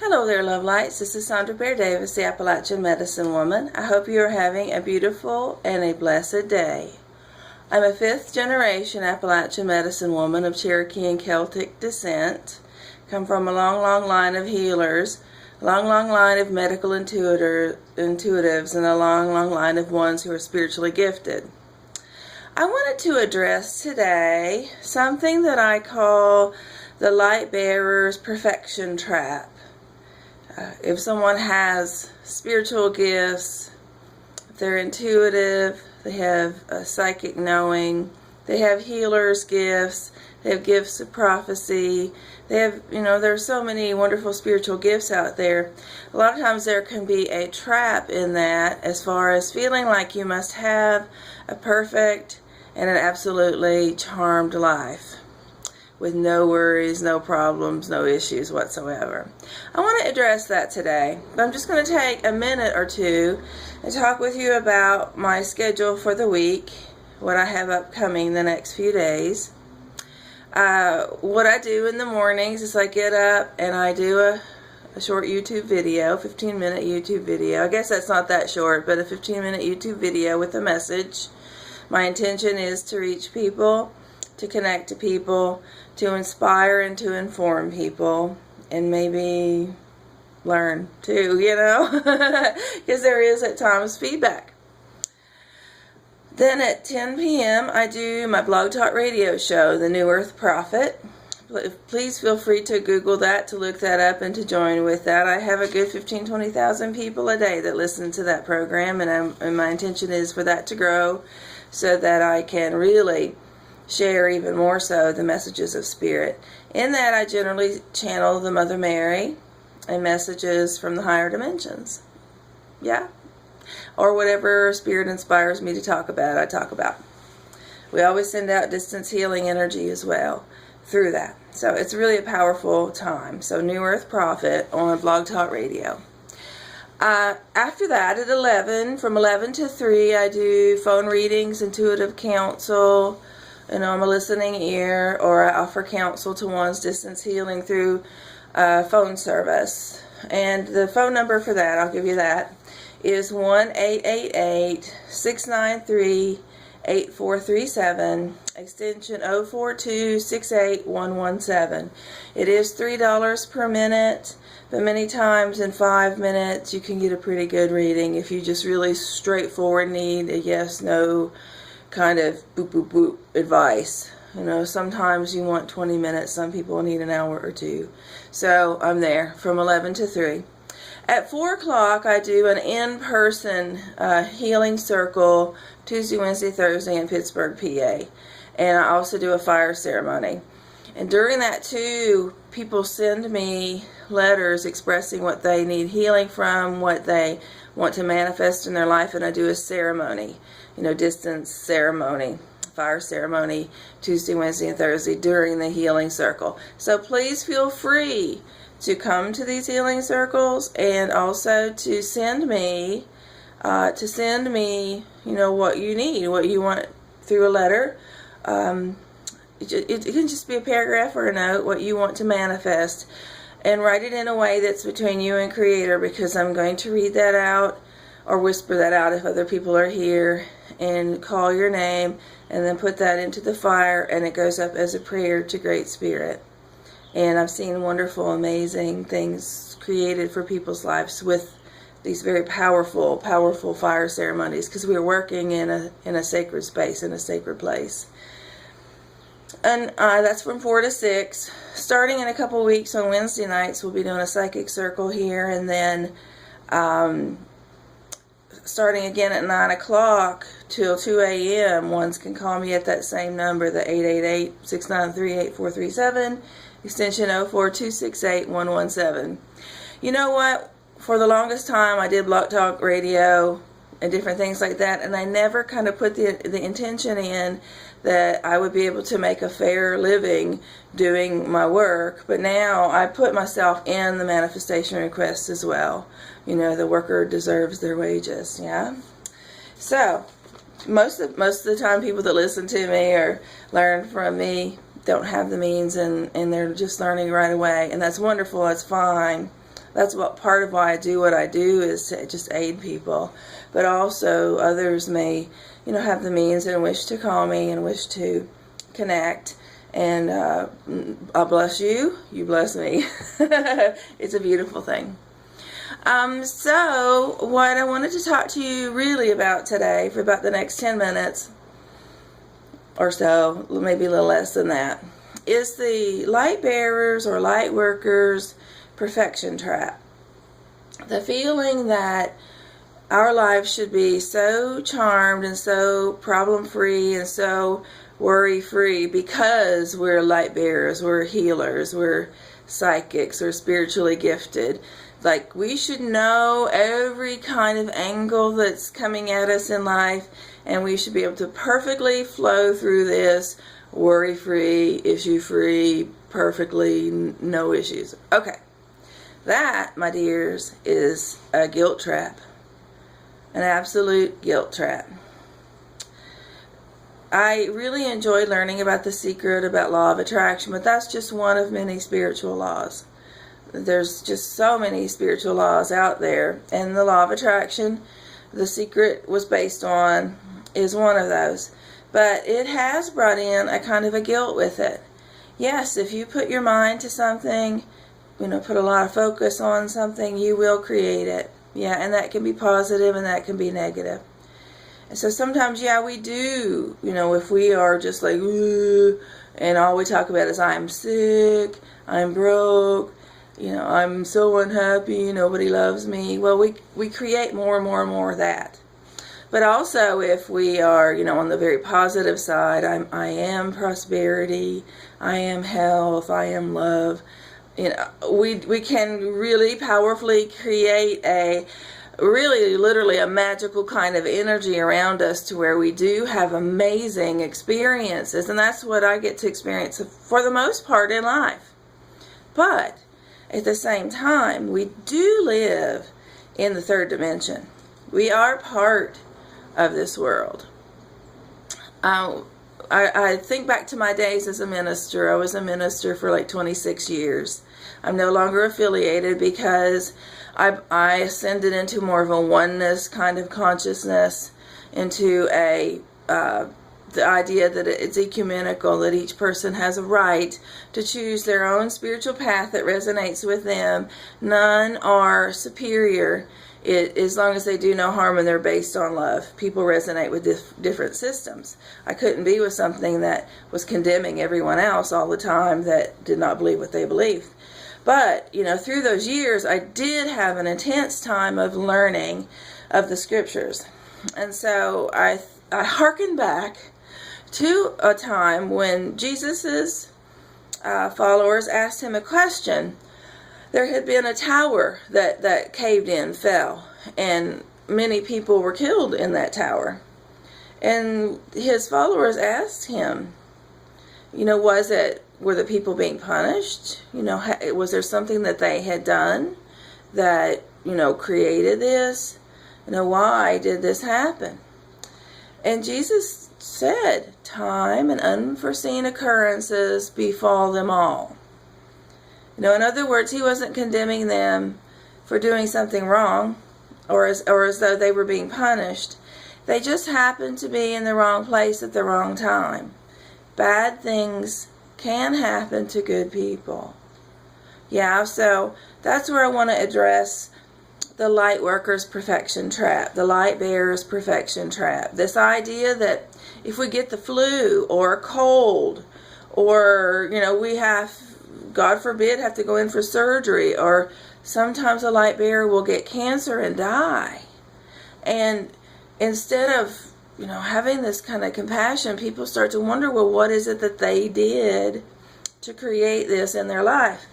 Hello there, love lights. This is Sandra Bear Davis, the Appalachian Medicine Woman. I hope you are having a beautiful and a blessed day. I'm a fifth generation Appalachian Medicine Woman of Cherokee and Celtic descent. Come from a long, long line of healers, a long, long line of medical intuitives, and a long, long line of ones who are spiritually gifted. I wanted to address today something that I call the light bearer's perfection trap. If someone has spiritual gifts, if they're intuitive, they have a psychic knowing, they have healer's gifts, they have gifts of prophecy, they have, there's so many wonderful spiritual gifts out there. A lot of times there can be a trap in that as far as feeling like you must have a perfect and an absolutely charmed life with no worries, no problems, no issues whatsoever. I want to address that today, but I'm just going to take a minute or two and talk with you about my schedule for the week, what I have upcoming the next few days. What I do in the mornings is I get up and I do a short YouTube video, 15-minute YouTube video. I guess that's not that short, but a 15-minute YouTube video with a message. My intention is to reach people, to connect to people, to inspire and to inform people, and maybe learn too, because there is at times feedback. Then at 10 p.m. I do my Blog Talk radio show, The New Earth Prophet. Please feel free to Google that, to look that up, and to join with that. I have a good 20,000 people a day that listen to that program, and my intention is for that to grow so that I can really share even more so the messages of Spirit. In that, I generally channel the Mother Mary and messages from the higher dimensions. Yeah? Or whatever Spirit inspires me to talk about, I talk about. We always send out distance healing energy as well through that. So it's really a powerful time. So New Earth Prophet on Blog Talk Radio. After that, at 11, from 11 to 3, I do phone readings, intuitive counsel. I'm a listening ear, or I offer counsel to one's distance healing through phone service. And the phone number for that, I'll give you that, is 1-888-693-8437, extension 042-68117. It is $3 per minute, but many times in 5 minutes you can get a pretty good reading if you just really straightforward need a yes, no kind of boop, boop, boop advice. Sometimes you want 20 minutes, some people need an hour or two. So I'm there from 11 to 3. At 4 o'clock, I do an in-person healing circle Tuesday, Wednesday, Thursday in Pittsburgh, PA. And I also do a fire ceremony. And during that, too, people send me letters expressing what they need healing from, what they want to manifest in their life, and I do a ceremony, distance ceremony, fire ceremony, Tuesday, Wednesday, and Thursday during the healing circle. So please feel free to come to these healing circles, and also to send me, what you need, what you want through a letter. It can just be a paragraph or a note, what you want to manifest, and write it in a way that's between you and Creator, because I'm going to read that out or whisper that out if other people are here, and call your name, and then put that into the fire, and it goes up as a prayer to Great Spirit. And I've seen wonderful, amazing things created for people's lives with these very powerful, powerful fire ceremonies, because we are working in a sacred space, in a sacred place. And that's from 4 to 6. Starting in a couple weeks on Wednesday nights, we'll be doing a psychic circle here, and then starting again at 9 o'clock till 2 a.m., ones can call me at that same number, the 888-693-8437, extension 042-68117. You know what? For the longest time, I did Blog Talk Radio and different things like that, and I never kind of put the intention in that I would be able to make a fair living doing my work. But now I put myself in the manifestation requests as well. The worker deserves their wages. Yeah. So most of the time, people that listen to me or learn from me don't have the means, and they're just learning right away, and that's wonderful. That's fine. that's what part of why I do what I do, is to just aid people. But also others may, have the means and wish to call me and wish to connect. And I bless you. You bless me. It's a beautiful thing. So what I wanted to talk to you really about today for about the next 10 minutes or so, maybe a little less than that, is the light bearers or light workers perfection trap. The feeling that our lives should be so charmed and so problem-free and so worry-free because we're light bearers, we're healers, we're psychics, we're spiritually gifted. Like, we should know every kind of angle that's coming at us in life, and we should be able to perfectly flow through this worry-free, issue-free, perfectly, no issues. Okay. That, my dears, is a guilt trap. An absolute guilt trap. I really enjoy learning about The Secret, about law of attraction, but that's just one of many spiritual laws. There's just so many spiritual laws out there, and the law of attraction, The Secret was based on, is one of those. But it has brought in a kind of a guilt with it. Yes, if you put your mind to something, put a lot of focus on something, you will create it. Yeah, and that can be positive and that can be negative. And so sometimes, we do, if we are just like, ooh, and all we talk about is I'm sick, I'm broke, I'm so unhappy, nobody loves me. Well, we create more and more and more of that. But also, if we are, on the very positive side, I am prosperity, I am health, I am love. We can really powerfully create literally a magical kind of energy around us to where we do have amazing experiences. And that's what I get to experience for the most part in life. But at the same time, we do live in the third dimension. We are part of this world. I think back to my days as a minister. I was a minister for like 26 years. I'm no longer affiliated because I ascended into more of a oneness kind of consciousness, into the idea that it's ecumenical, that each person has a right to choose their own spiritual path that resonates with them. None are superior as long as they do no harm and they're based on love. People resonate with different systems. I couldn't be with something that was condemning everyone else all the time that did not believe what they believed. But, through those years, I did have an intense time of learning of the scriptures. And so I hearken back to a time when Jesus's followers asked him a question. There had been a tower that caved in, fell, and many people were killed in that tower. And his followers asked him, were the people being punished? Was there something that they had done that, created this? Why did this happen? And Jesus said, time and unforeseen occurrences befall them all. In other words, he wasn't condemning them for doing something wrong or as though they were being punished. They just happened to be in the wrong place at the wrong time. Bad things can happen to good people. Yeah, so that's where I want to address the light worker's perfection trap, the light bearer's perfection trap. This idea that if we get the flu or a cold or, we have, God forbid, have to go in for surgery, or sometimes a light bearer will get cancer and die. And instead of, having this kind of compassion, people start to wonder, well, what is it that they did to create this in their life?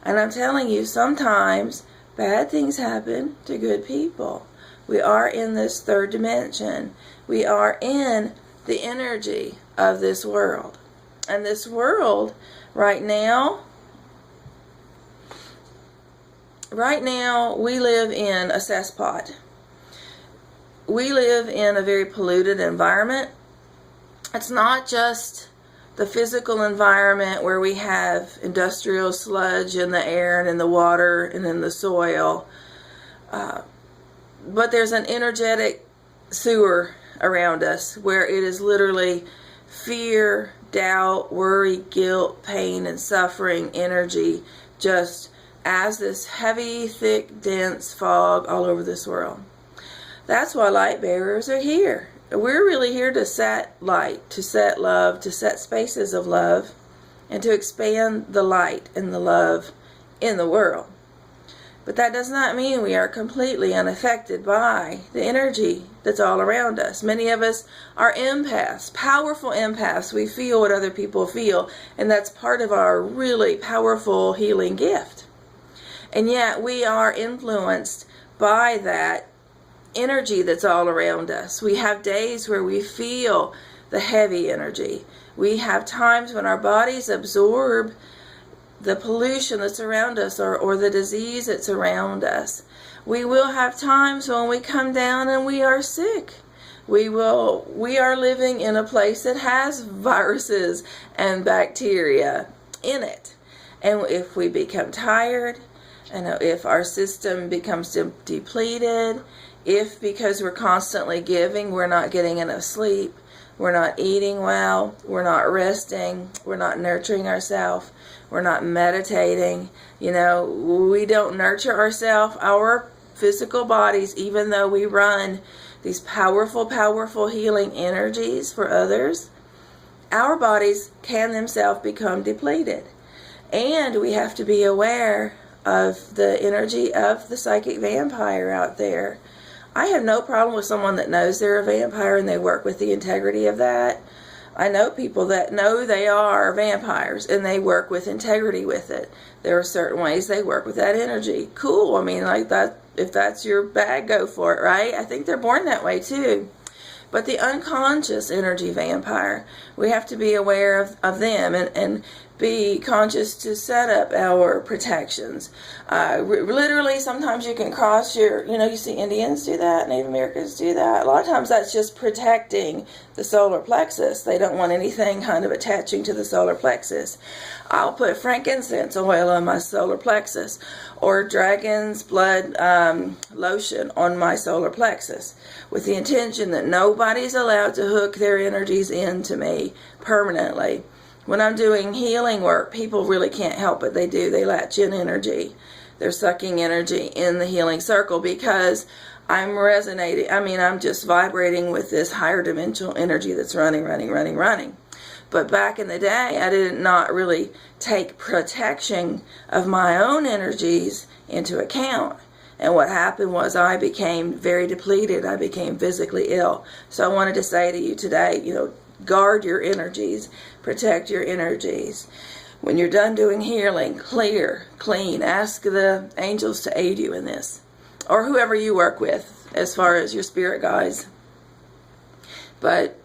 And I'm telling you, sometimes bad things happen to good people. We are in this third dimension. We are in the energy of this world. And this world right now, we live in a cesspot. We live in a very polluted environment. It's not just the physical environment where we have industrial sludge in the air and in the water and in the soil. But there's an energetic sewer around us where it is literally fear, doubt, worry, guilt, pain, and suffering energy just as this heavy, thick, dense fog all over this world. That's why light bearers are here. We're really here to set light, to set love, to set spaces of love, and to expand the light and the love in the world. But that does not mean we are completely unaffected by the energy that's all around us. Many of us are empaths, powerful empaths. We feel what other people feel, and that's part of our really powerful healing gift. And yet we are influenced by that energy that's all around us. We have days where we feel the heavy energy. We have times when our bodies absorb the pollution that's around us or the disease that's around us. We will have times when we come down and we are sick. We are living in a place that has viruses and bacteria in it. And if we become tired, and if our system becomes depleted, if because we're constantly giving, we're not getting enough sleep, we're not eating well, we're not resting, we're not nurturing ourselves, we're not meditating, we don't nurture ourselves, our physical bodies, even though we run these powerful, powerful healing energies for others, our bodies can themselves become depleted. And we have to be aware of the energy of the psychic vampire out there. I have no problem with someone that knows they're a vampire and they work with the integrity of that. I know people that know they are vampires and they work with integrity with it. There are certain ways they work with that energy. Cool. I mean, like that, if that's your bag, go for it, right? I think they're born that way too. But the unconscious energy vampire, we have to be aware of them and be conscious to set up our protections. Literally, sometimes you can cross you see Indians do that, Native Americans do that. A lot of times that's just protecting the solar plexus. They don't want anything kind of attaching to the solar plexus. I'll put frankincense oil on my solar plexus or dragon's blood lotion on my solar plexus with the intention that nobody's allowed to hook their energies into me permanently. When I'm doing healing work, people really can't help it. They do. They latch in energy. They're sucking energy in the healing circle because I'm resonating. I'm just vibrating with this higher dimensional energy that's running. But back in the day, I did not really take protection of my own energies into account. And what happened was I became very depleted. I became physically ill. So I wanted to say to you today, guard your energies, protect your energies. When you're done doing healing, clear, clean, ask the angels to aid you in this, or whoever you work with as far as your spirit guides. But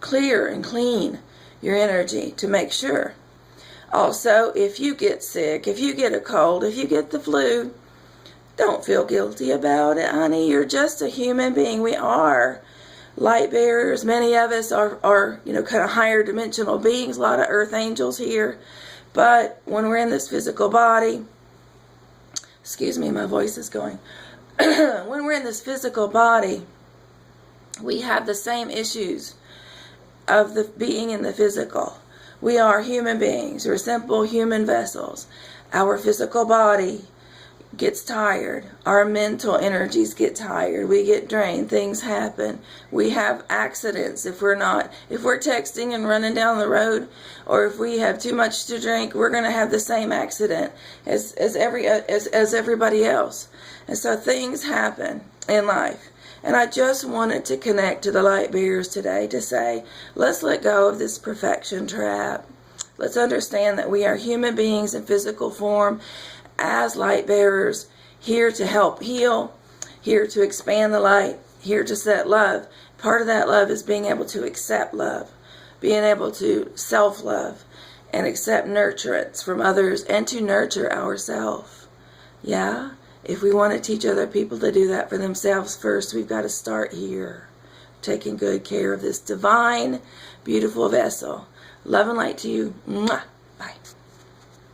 clear and clean your energy to make sure. Also, if you get sick, if you get a cold, if you get the flu, don't feel guilty about it, honey. You're just a human being. We are light bearers. Many of us are kind of higher dimensional beings, a lot of earth angels here. But when we're in this physical body, excuse me, my voice is going. When we're in this physical body, we have the same issues of the being in the physical. We are human beings. We're simple human vessels. Our physical body gets tired. Our mental energies get tired. We get drained. Things happen. We have accidents if we're texting and running down the road, or if we have too much to drink, we're going to have the same accident as everybody else. And so things happen in life. And I just wanted to connect to the light bearers today to say, let's let go of this perfection trap. Let's understand that we are human beings in physical form as light bearers, here to help heal, here to expand the light, here to set love. Part of that love is being able to accept love, being able to self-love and accept nurturance from others and to nurture ourselves. Yeah? If we want to teach other people to do that for themselves first, we've got to start here, taking good care of this divine, beautiful vessel, Love and light to you. Mwah. Bye.